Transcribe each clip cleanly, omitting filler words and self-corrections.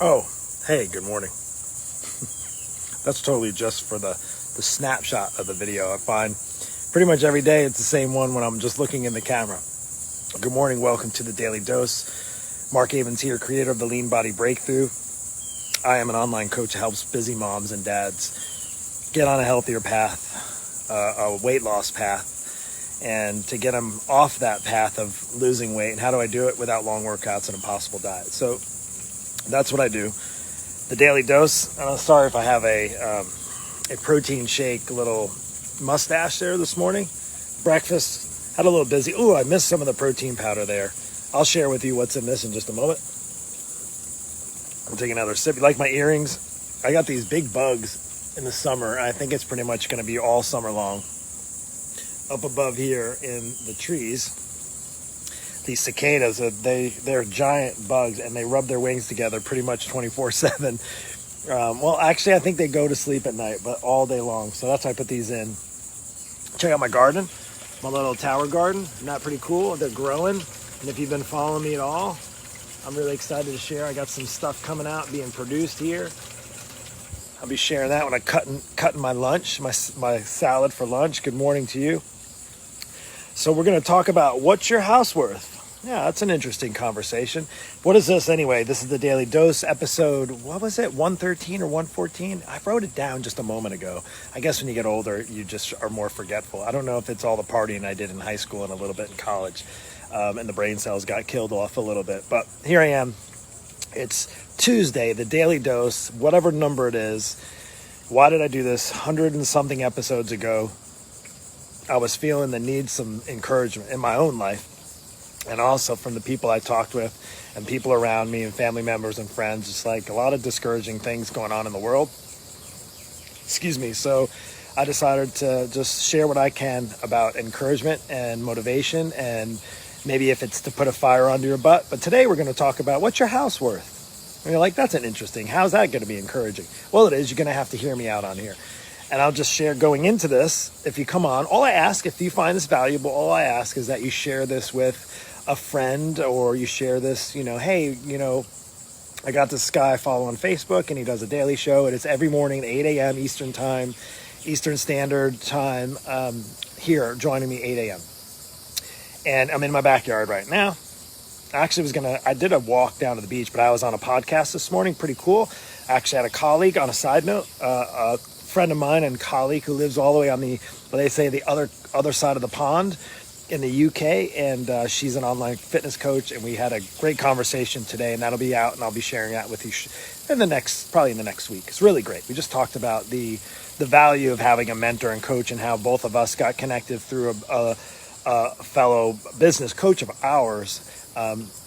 Oh, hey, good morning. That's totally just for the snapshot of the video. I find pretty much every day it's the same one when I'm just looking in the camera. Good morning, welcome to the Daily Dose. Mark Avens here, creator of the Lean Body Breakthrough. I am an online coach who helps busy moms and dads get on a healthier path, a weight loss path, and to get them off that path of losing weight. And how do I do it without long workouts and impossible diet? So that's what I do. The Daily Dose. I'm sorry if I have a protein shake little mustache there this morning. Breakfast, had a little busy. Ooh, I missed some of the protein powder there. I'll share with you what's in this in just a moment. I'm taking another sip. You like my earrings? I got these big bugs in the summer. I think it's pretty much going to be all summer long. Up above here in the trees, these cicadas, they're giant bugs, and they rub their wings together pretty much 24/7. Well, actually, I think they go to sleep at night, but all day long. So that's why I put these in. Check out my garden, my little tower garden. Isn't that pretty cool? They're growing, and if you've been following me at all, I'm really excited to share. I got some stuff coming out, being produced here. I'll be sharing that when I'm cutting my lunch, my salad for lunch. Good morning to you. So we're going to talk about what's your house worth. Yeah, that's an interesting conversation. What is this anyway? This is the Daily Dose episode, what was it, 113 or 114? I wrote it down just a moment ago. I guess when you get older, you just are more forgetful. I don't know if it's all the partying I did in high school and a little bit in college, and the brain cells got killed off a little bit. But here I am. It's Tuesday, the Daily Dose, whatever number it is. Why did I do this? 100 and something episodes ago. I was feeling the need some encouragement in my own life, and also from the people I talked with and people around me and family members and friends. Just like a lot of discouraging things going on in the world. Excuse me. So I decided to just share what I can about encouragement and motivation, and maybe if it's to put a fire under your butt. But today we're going to talk about what's your house worth. And you're like, that's an interesting. How's that going to be encouraging? Well, it is. You're going to have to hear me out on here. And I'll just share going into this. If you come on, all I ask, if you find this valuable, all I ask is that you share this with a friend, or you share this, hey, I got this guy I follow on Facebook, and he does a daily show, and it's every morning at 8 a.m. Eastern Standard Time, here, joining me 8 a.m. And I'm in my backyard right now. I did a walk down to the beach, but I was on a podcast this morning, pretty cool. I actually had a colleague, on a side note, a friend of mine and colleague who lives all the way on the other side of the pond in the UK, and she's an online fitness coach, and we had a great conversation today, and that'll be out, and I'll be sharing that with you probably in the next week. It's really great. We just talked about the value of having a mentor and coach, and how both of us got connected through a fellow business coach of ours.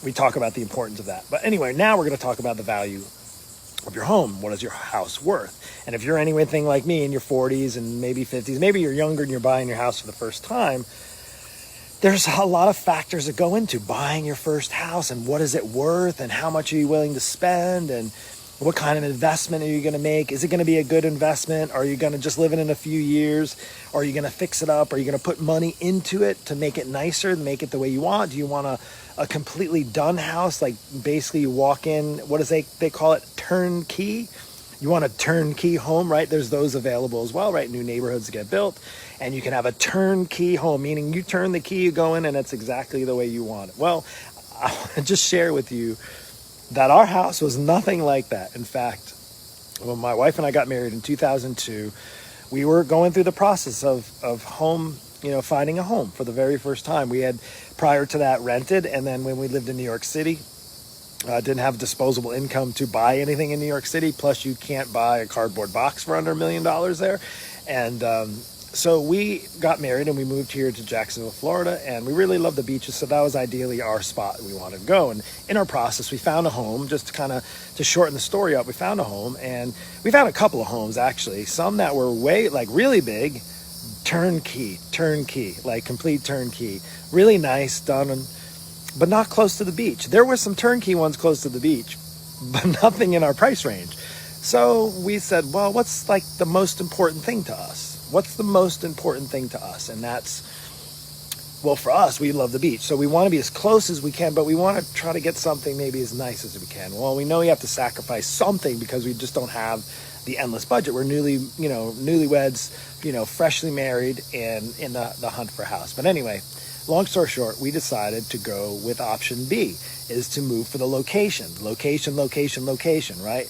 We talk about the importance of that. But anyway, now we're going to talk about the value of your home. What is your house worth? And if you're anything like me in your 40s and maybe 50s, maybe you're younger and you're buying your house for the first time, there's a lot of factors that go into buying your first house, and what is it worth, and how much are you willing to spend, and what kind of investment are you going to make? Is it going to be a good investment? Are you going to just live in a few years? Are you going to fix it up? Are you going to put money into it to make it nicer, make it the way you want? Do you want a completely done house? Like basically you walk in, what is they call it? Turnkey? You want a turnkey home, right? There's those available as well, right? New neighborhoods get built, and you can have a turnkey home, meaning you turn the key, you go in, and it's exactly the way you want it. Well, I want to just share with you that our house was nothing like that. In fact, when my wife and I got married in 2002, we were going through the process of home, finding a home for the very first time. We had, prior to that, rented, and then when we lived in New York City, didn't have disposable income to buy anything in New York City. Plus, you can't buy a cardboard box for under $1 million there. And so we got married, and we moved here to Jacksonville, Florida, and we really love the beaches. So that was ideally our spot we wanted to go. And in our process, we found a home. Just to shorten the story up, we found a home, and we found a couple of homes actually. Some that were really big, turnkey, like complete turnkey, really nice, done. But not close to the beach. There were some turnkey ones close to the beach, but nothing in our price range. So we said, well, what's like the most important thing to us? What's the most important thing to us? And that's Well, for us, we love the beach. So we want to be as close as we can, but we want to try to get something maybe as nice as we can. Well, we know we have to sacrifice something because we just don't have the endless budget. We're newlyweds, freshly married and in the hunt for a house. But anyway, long story short, we decided to go with option B, is to move for the location, right?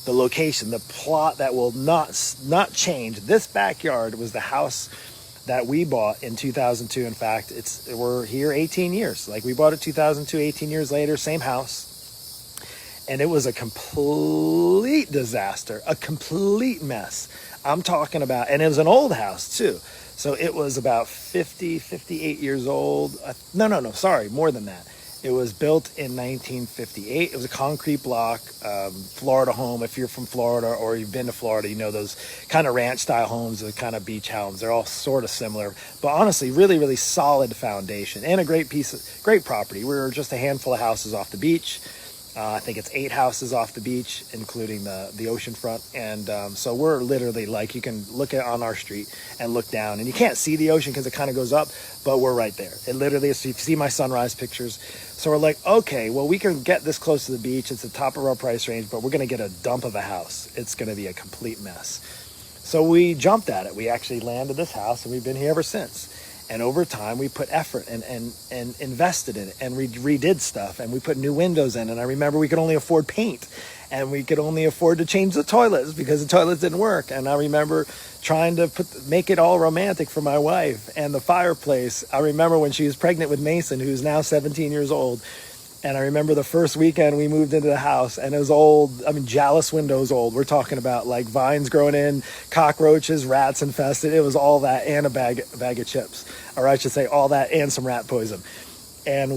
The location, the plot that will not change. This backyard was the house that we bought in 2002. In fact, we're here 18 years. Like, we bought it 2002, 18 years later, same house. And it was a complete disaster, a complete mess. I'm talking about, and it was an old house too. So it was about 58 years old. No, sorry, more than that. It was built in 1958. It was a concrete block, Florida home. If you're from Florida or you've been to Florida, you know those kind of ranch style homes, the kind of beach homes. They're all sort of similar, but honestly, really, really solid foundation and a great property. We were just a handful of houses off the beach. I think it's 8 houses off the beach, including the ocean front. And so we're literally, like, you can look on our street and look down, and you can't see the ocean because it kind of goes up, but we're right there. It literally is. So you see my sunrise pictures. So we're like, okay, well, we can get this close to the beach. It's the top of our price range, but we're going to get a dump of a house. It's going to be a complete mess. So we jumped at it. We actually landed this house, and we've been here ever since. And over time, we put effort and invested in it, and we redid stuff, and we put new windows in. And I remember we could only afford paint, and we could only afford to change the toilets because the toilets didn't work. And I remember trying to make it all romantic for my wife. And the fireplace, I remember when she was pregnant with Mason, who's now 17 years old. And I remember the first weekend we moved into the house, and it was old. I mean, Jalis windows old. We're talking about like vines growing in, cockroaches, rats infested. It was all that and a bag of chips, or I should say all that and some rat poison. And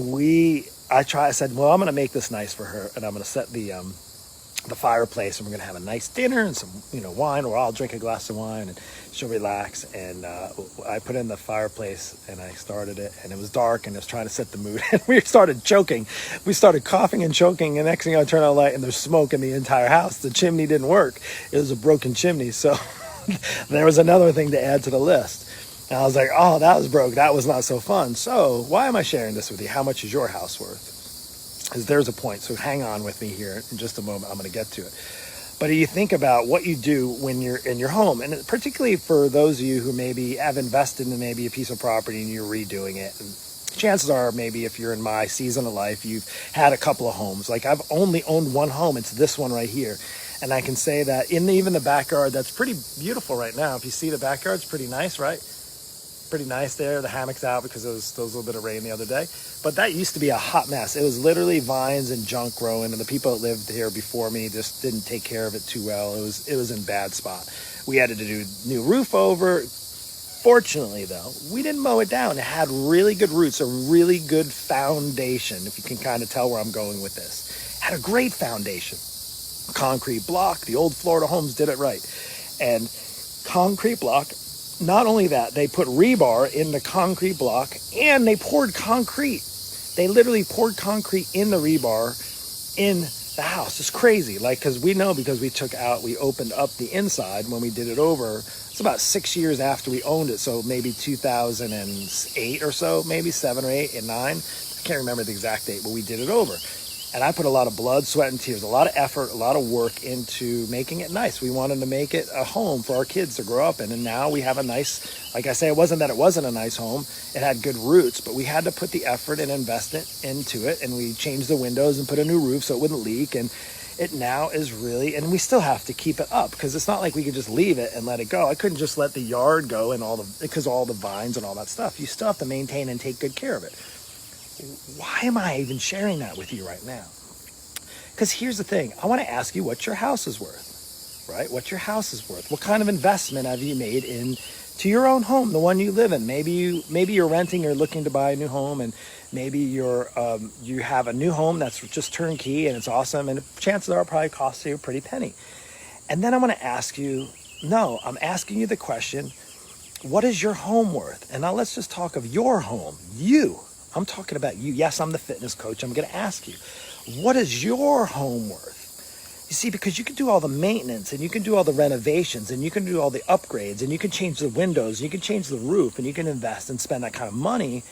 I said, well, I'm going to make this nice for her, and I'm going to set the fireplace, and we're going to have a nice dinner and some, wine, or I'll drink a glass of wine and she'll relax. And I put in the fireplace and I started it, and it was dark, and it was trying to set the mood. And we started choking. We started coughing and choking. And next thing I turned on the light, and there's smoke in the entire house. The chimney didn't work. It was a broken chimney. So there was another thing to add to the list. And I was like, oh, that was broke. That was not so fun. So why am I sharing this with you? How much is your house worth? Because there's a point. So hang on with me here in just a moment. I'm going to get to it. But you think about what you do when you're in your home, and particularly for those of you who maybe have invested in maybe a piece of property and you're redoing it. And chances are, maybe if you're in my season of life, you've had a couple of homes. Like, I've only owned one home. It's this one right here. And I can say that even the backyard, that's pretty beautiful right now. If you see the backyard, it's pretty nice, right? Pretty nice there. The hammock's out because there was a little bit of rain the other day. But that used to be a hot mess. It was literally vines and junk growing, and the people that lived here before me just didn't take care of it too well. It was in a bad spot. We had to do new roof over. Fortunately, though, we didn't mow it down. It had really good roots, a really good foundation, if you can kind of tell where I'm going with this. It had a great foundation. Concrete block. The old Florida homes did it right. And concrete block. Not only that, they put rebar in the concrete block, and they poured concrete. They literally poured concrete in the rebar in the house. It's crazy. because we opened up the inside when we did it over. It's about 6 years after we owned it. So maybe 2008 or so, maybe 7 or 8 and 9. I can't remember the exact date, but we did it over. And I put a lot of blood, sweat, and tears, a lot of effort, a lot of work into making it nice. We wanted to make it a home for our kids to grow up in. And now we have a nice, like I say, it wasn't a nice home. It had good roots, but we had to put the effort and investment into it. And we changed the windows and put a new roof so it wouldn't leak. And it now is really, and we still have to keep it up because it's not like we could just leave it and let it go. I couldn't just let the yard go and because all the vines and all that stuff. You still have to maintain and take good care of it. Why am I even sharing that with you right now? Because here's the thing. I want to ask you what your house is worth, right? What your house is worth. What kind of investment have you made into your own home, the one you live in? Maybe you're renting or looking to buy a new home, and maybe you have a new home that's just turnkey and it's awesome, and chances are it probably costs you a pretty penny. And then I'm going to ask you, I'm asking you the question, what is your home worth? And now let's just talk of your home, you. I'm talking about you. Yes, I'm the fitness coach. I'm going to ask you, what is your home worth? You see, because you can do all the maintenance, and you can do all the renovations, and you can do all the upgrades, and you can change the windows, and you can change the roof, and you can invest and spend that kind of money.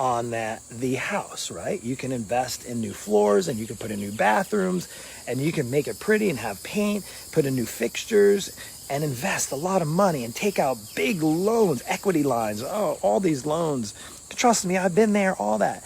on the house, right? You can invest in new floors, and you can put in new bathrooms, and you can make it pretty and have paint, put in new fixtures, and invest a lot of money and take out big loans, equity lines, all these loans. Trust me, I've been there, all that.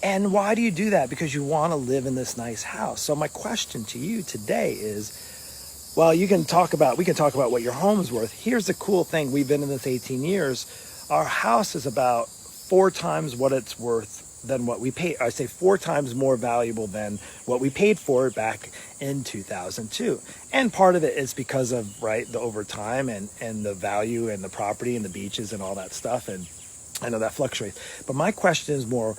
And why do you do that? Because you want to live in this nice house. So my question to you today is, well, we can talk about what your home is worth. Here's the cool thing. We've been in this 18 years. Our house is about 4 times what it's worth than what we paid. I say 4 times more valuable than what we paid for it back in 2002. And part of it is because of, right, the overtime and the value and the property and the beaches and all that stuff. And I know that fluctuates. But my question is more,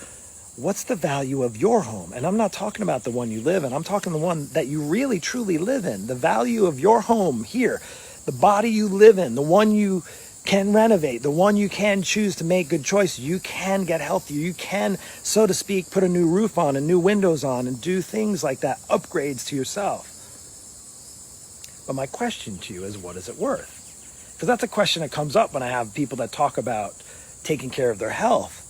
what's the value of your home? And I'm not talking about the one you live in. I'm talking the one that you really, truly live in. The value of your home here, the body you live in, the one you can renovate, the one you can choose to make good choices. You can get healthier. You can, so to speak, put a new roof on and new windows on and do things like that, upgrades to yourself. But my question to you is, what is it worth? Because that's a question that comes up when I have people that talk about taking care of their health.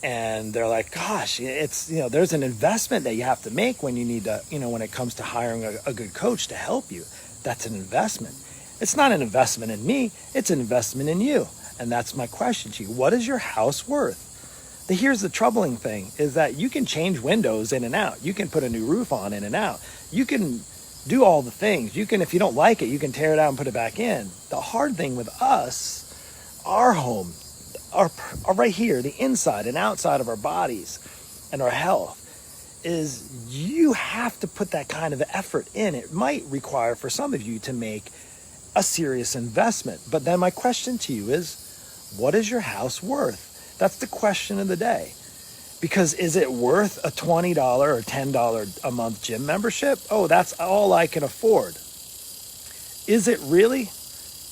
And they're like, gosh, it's, there's an investment that you have to make when you need to, when it comes to hiring a good coach to help you. That's an investment. It's not an investment in me. It's an investment in you. And that's my question to you. What is your house worth? Here's the troubling thing is that you can change windows in and out. You can put a new roof on in and out. You can do all the things. You can, if you don't like it, you can tear it out and put it back in. The hard thing with us, our home, our right here, the inside and outside of our bodies and our health, is you have to put that kind of effort in. It might require for some of you to make a serious investment. But then my question to you is, what is your house worth? That's the question of the day. Because is it worth a $20 or $10 a month gym membership? Oh, that's all I can afford. Is it really?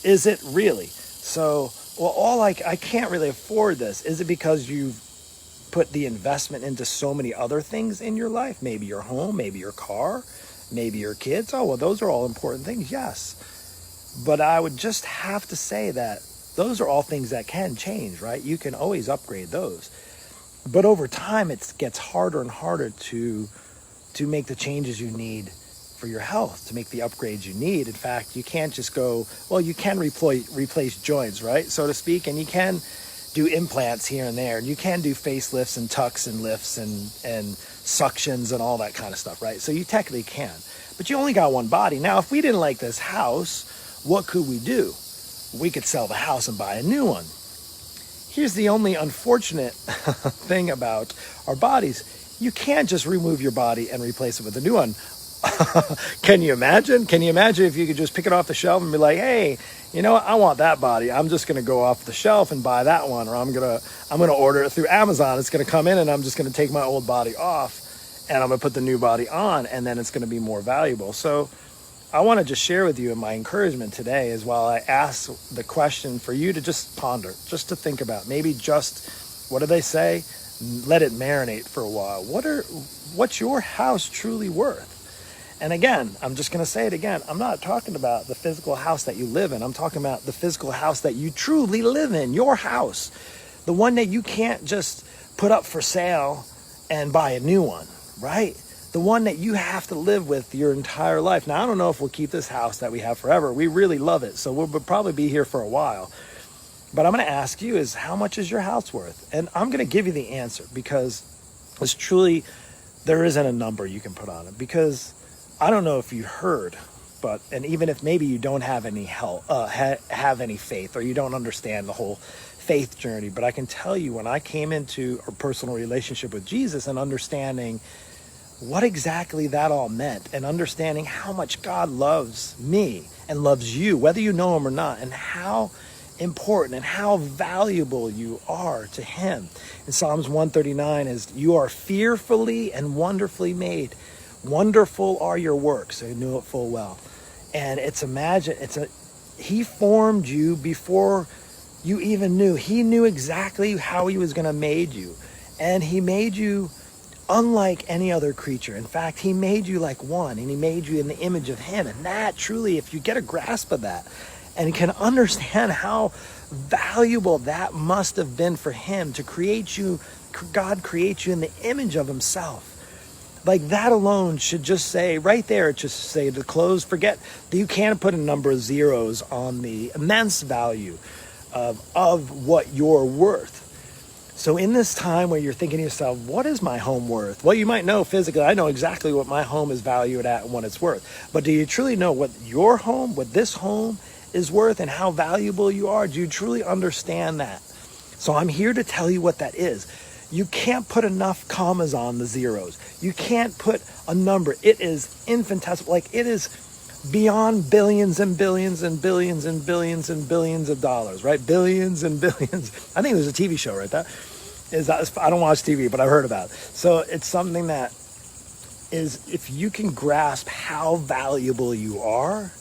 Is it really? So, well, I can't really afford this. Is it because you've put the investment into so many other things in your life? Maybe your home, maybe your car, maybe your kids. Oh, well, those are all important things, yes. But I would just have to say that those are all things that can change, right? You can always upgrade those. But over time, it gets harder and harder to make the changes you need for your health, to make the upgrades you need. In fact, you can't just go, well, you can replace joints, right, so to speak, and you can do implants here and there, and you can do facelifts and tucks and lifts and suctions and all that kind of stuff, right? So you technically can, but you only got one body. Now, if we didn't like this house, what could we do? We could sell the house and buy a new one. Here's the only unfortunate thing about our bodies. You can't just remove your body and replace it with a new one. Can you imagine? Can you imagine if you could just pick it off the shelf and be like, hey, you know what? I want that body. I'm just going to go off the shelf and buy that one. Or I'm going to order it through Amazon. It's going to come in and I'm just going to take my old body off and I'm going to put the new body on, and then it's going to be more valuable. So I want to just share with you, and my encouragement today is, while I ask the question for you to just ponder, just to think about, maybe just, what do they say? Let it marinate for a while. What's your house truly worth? And again, I'm just going to say it again. I'm not talking about the physical house that you live in. I'm talking about the physical house that you truly live in, your house. The one that you can't just put up for sale and buy a new one, right? The one that you have to live with your entire life. Now, I don't know if we'll keep this house that we have forever. We really love it, so we'll probably be here for a while. But I'm going to ask you is, how much is your house worth? And I'm going to give you the answer, because it's truly, there isn't a number you can put on it. Because I don't know if you heard, and even if maybe you don't have any have any faith, or you don't understand the whole faith journey, but I can tell you, when I came into a personal relationship with Jesus and understanding what exactly that all meant, and understanding how much God loves me and loves you, whether you know him or not, and how important and how valuable you are to him. In Psalms 139 is, you are fearfully and wonderfully made. Wonderful are your works. I knew it full well. And he formed you before you even knew. He knew exactly how he was going to make you. And he made you unlike any other creature. In fact, he made you like one, and he made you in the image of him. And that truly, if you get a grasp of that, and can understand how valuable that must have been for him to create you. God creates you in the image of himself. Like that alone should just say, right there, it just say the close, forget that you can't put a number of zeros on the immense value of what you're worth. So in this time where you're thinking to yourself, what is my home worth? Well, you might know physically, I know exactly what my home is valued at and what it's worth. But do you truly know what your home, what this home is worth and how valuable you are? Do you truly understand that? So I'm here to tell you what that is. You can't put enough commas on the zeros. You can't put a number. It is infinitesimal. Like it is beyond billions and billions and billions and billions and billions of dollars, right? Billions and billions. I think there's a TV show, right? I don't watch TV, but I've heard about it. So it's something that is, if you can grasp how valuable you are,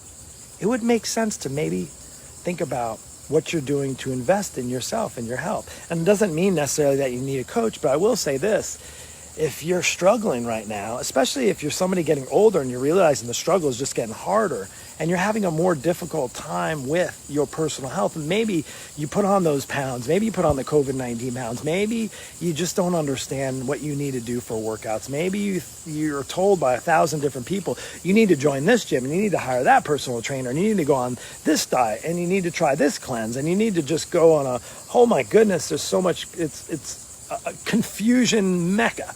it would make sense to maybe think about what you're doing to invest in yourself and your health. And it doesn't mean necessarily that you need a coach, but I will say this. If you're struggling right now, especially if you're somebody getting older and you're realizing the struggle is just getting harder and you're having a more difficult time with your personal health, and maybe you put on those pounds, maybe you put on the COVID-19 pounds, maybe you just don't understand what you need to do for workouts. Maybe you're told by 1,000 different people, you need to join this gym and you need to hire that personal trainer and you need to go on this diet and you need to try this cleanse and you need to just go on oh my goodness, there's so much, it's a confusion mecca.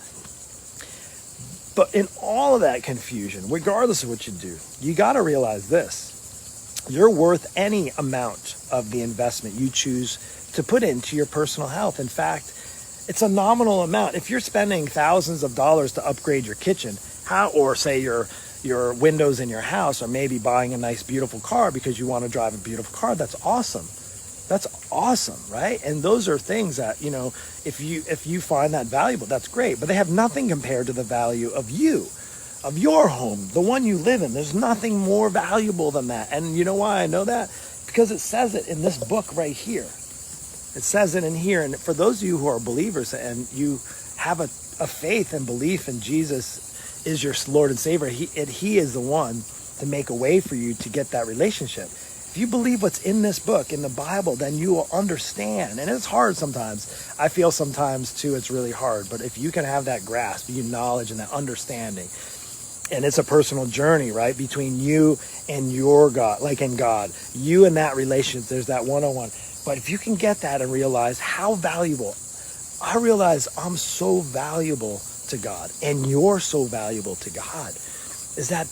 But in all of that confusion, regardless of what you do, you got to realize this. You're worth any amount of the investment you choose to put into your personal health. In fact, it's a nominal amount. If you're spending thousands of dollars to upgrade your kitchen, or say your windows in your house, or maybe buying a nice, beautiful car because you want to drive a beautiful car, that's awesome. That's awesome, right? And those are things that, if you find that valuable, that's great. But they have nothing compared to the value of you, of your home, the one you live in. There's nothing more valuable than that. And you know why I know that? Because it says it in this book right here. It says it in here. And for those of you who are believers and you have a faith and belief in Jesus is your Lord and Savior, he is the one to make a way for you to get that relationship. If you believe what's in this book, in the Bible, then you will understand. And it's hard sometimes. I feel sometimes too it's really hard. But if you can have that grasp, you knowledge and that understanding, and it's a personal journey, right, between you and your God, like in God, you and that relationship, there's that one-on-one. But if you can get that and realize how valuable, I realize I'm so valuable to God and you're so valuable to God, is that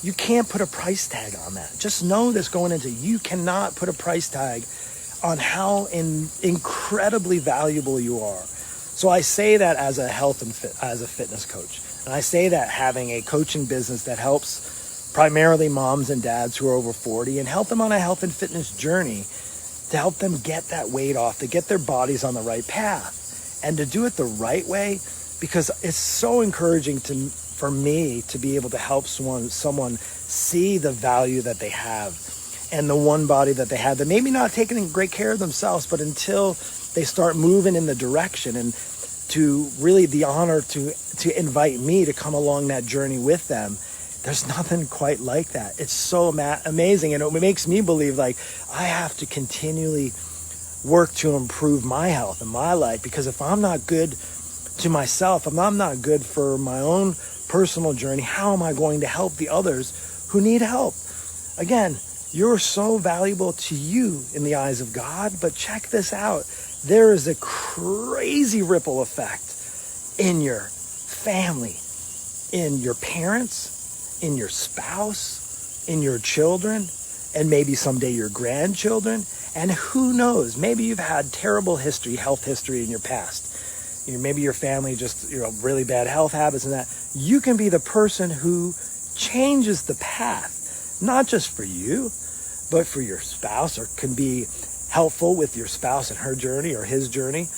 you can't put a price tag on that. Just know this going into, you cannot put a price tag on how incredibly valuable you are. So I say that as a as a fitness coach. And I say that having a coaching business that helps primarily moms and dads who are over 40 and help them on a health and fitness journey to help them get that weight off, to get their bodies on the right path and to do it the right way, because it's so encouraging for me to be able to help someone see the value that they have and the one body that they have that maybe not taking great care of themselves, but until they start moving in the direction and to really the honor to invite me to come along that journey with them. There's nothing quite like that. It's so amazing. And it makes me believe like I have to continually work to improve my health and my life, because if I'm not good to myself, if I'm not good for my own personal journey, how am I going to help the others who need help? Again, you're so valuable to you in the eyes of God, but check this out. There is a crazy ripple effect in your family, in your parents, in your spouse, in your children, and maybe someday your grandchildren. And who knows, maybe you've had terrible health history in your past. Maybe your family just, really bad health habits and that. You can be the person who changes the path, not just for you, but for your spouse, or can be helpful with your spouse and her journey or his journey.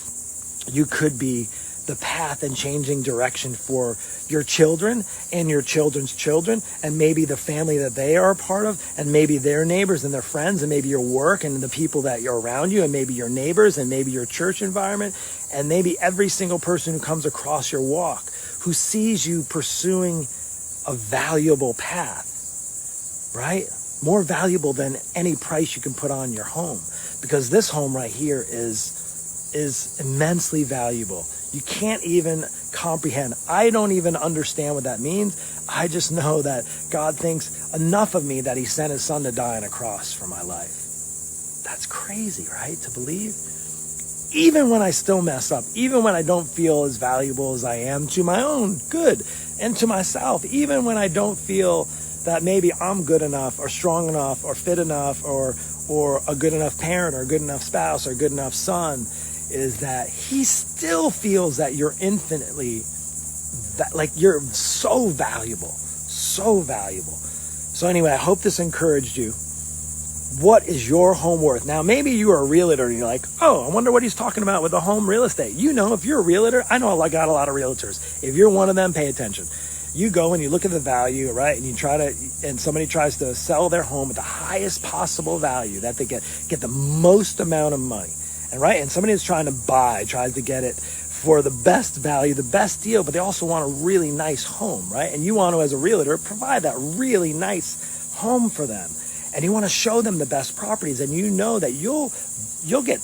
You could be the path and changing direction for your children and your children's children, and maybe the family that they are a part of, and maybe their neighbors and their friends, and maybe your work and the people that you're around you, and maybe your neighbors, and maybe your church environment, and maybe every single person who comes across your walk who sees you pursuing a valuable path, right? more valuable than any price you can put on your home, because this home right here is immensely valuable. You can't even comprehend. I don't even understand what that means. I just know that God thinks enough of me that he sent his son to die on a cross for my life. That's crazy, right? To believe. Even when I still mess up, even when I don't feel as valuable as I am to my own good and to myself, even when I don't feel that maybe I'm good enough or strong enough or fit enough or a good enough parent or a good enough spouse or a good enough son, is that he still feels that you're infinitely, like you're so valuable, so valuable. So anyway, I hope this encouraged you. What is your home worth? Now, maybe you are a realtor and you're like, oh, I wonder what he's talking about with the home real estate. You know, if you're a realtor, I know I got a lot of realtors. If you're one of them, pay attention. You go and you look at the value, right? And you and somebody tries to sell their home at the highest possible value that they get the most amount of money. And right, and somebody that's trying to buy tries to get it for the best value, the best deal, but they also want a really nice home, right? And you want to, as a realtor, provide that really nice home for them. And you want to show them the best properties, and you know that you'll get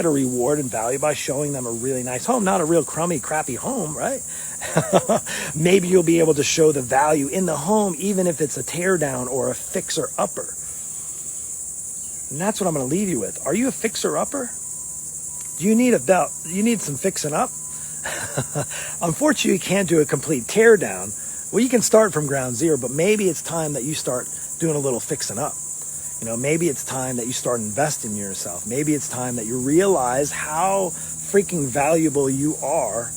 a reward and value by showing them a really nice home, not a real crummy, crappy home, right? Maybe you'll be able to show the value in the home, even if it's a tear down or a fixer upper. And that's what I'm going to leave you with. Are you a fixer upper? Do you need some fixing up? Unfortunately, you can't do a complete tear down. Well, you can start from ground zero, but maybe it's time that you start doing a little fixing up. You know, maybe it's time that you start investing in yourself. Maybe it's time that you realize how freaking valuable you are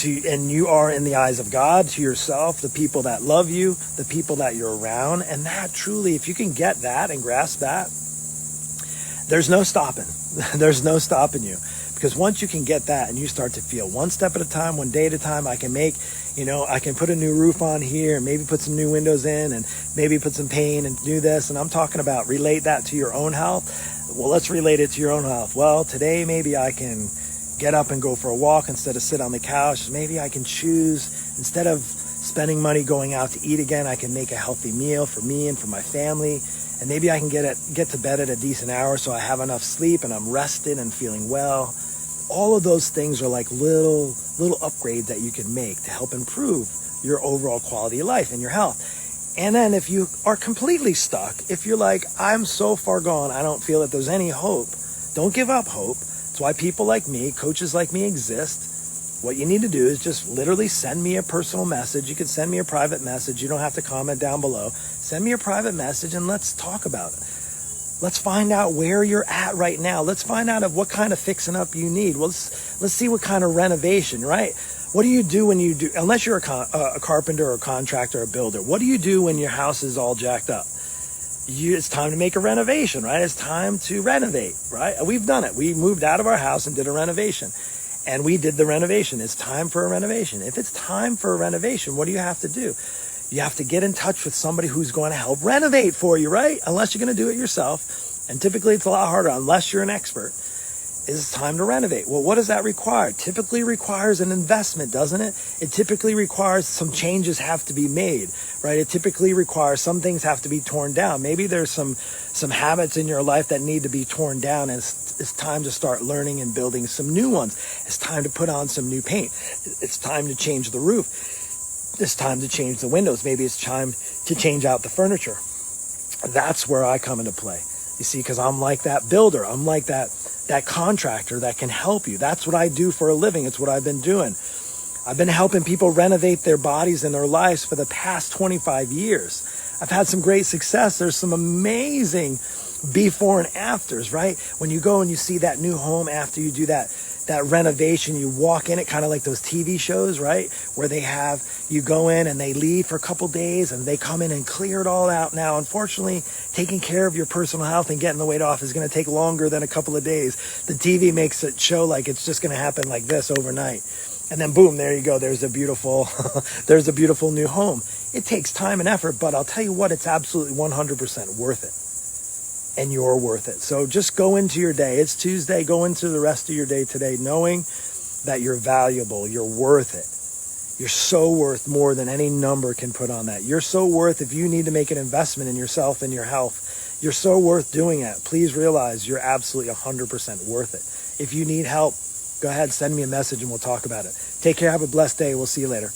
and you are in the eyes of God, to yourself, the people that love you, the people that you're around. And that truly, if you can get that and grasp that, there's no stopping. There's no stopping you. Because once you can get that and you start to feel one step at a time, one day at a time, I can put a new roof on here and maybe put some new windows in and maybe put some paint and do this. And I'm talking about relate that to your own health. Well, let's relate it to your own health. Well, today maybe I can get up and go for a walk instead of sit on the couch. Maybe I can choose, instead of spending money going out to eat again, I can make a healthy meal for me and for my family. And maybe I can get to bed at a decent hour so I have enough sleep and I'm rested and feeling well. All of those things are like little upgrades that you can make to help improve your overall quality of life and your health. And then if you are completely stuck, if you're like, I'm so far gone, I don't feel that there's any hope, don't give up hope. That's why people like me, coaches like me exist. What you need to do is just literally send me a personal message. You can send me a private message. You don't have to comment down below. Send me a private message and let's talk about it. Let's find out where you're at right now. Let's find out what kind of fixing up you need. Well, let's see what kind of renovation, right? What do you do when you do, unless you're a carpenter or a contractor or a builder, what do you do when your house is all jacked up? It's time to make a renovation, right? It's time to renovate, right? We've done it. We moved out of our house and did a renovation. And we did the renovation. It's time for a renovation. If it's time for a renovation, what do you have to do? You have to get in touch with somebody who's going to help renovate for you, right? Unless you're going to do it yourself. And typically it's a lot harder unless you're an expert. It's time to renovate. Well, what does that require? It typically requires an investment, doesn't it? It typically requires some changes have to be made, right? It typically requires some things have to be torn down. Maybe there's some habits in your life that need to be torn down, and it's time to start learning and building some new ones. It's time to put on some new paint. It's time to change the roof. It's time to change the windows. Maybe it's time to change out the furniture. That's where I come into play. You see, because I'm like that builder. I'm like that contractor that can help you. That's what I do for a living. It's what I've been doing. I've been helping people renovate their bodies and their lives for the past 25 years. I've had some great success. There's some amazing before and afters, right? When you go and you see that new home after you do that renovation, you walk in it kind of like those TV shows, right? Where you go in and they leave for a couple days and they come in and clear it all out. Now, unfortunately, taking care of your personal health and getting the weight off is going to take longer than a couple of days. The TV makes it show like it's just going to happen like this overnight. And then boom, there you go. There's a beautiful new home. It takes time and effort, but I'll tell you what, it's absolutely 100% worth it. And you're worth it. So just go into your day. It's Tuesday. Go into the rest of your day today knowing that you're valuable. You're worth it. You're so worth more than any number can put on that. You're so worth, if you need to make an investment in yourself and your health, you're so worth doing it. Please realize you're absolutely 100% worth it. If you need help, go ahead, send me a message and we'll talk about it. Take care. Have a blessed day. We'll see you later.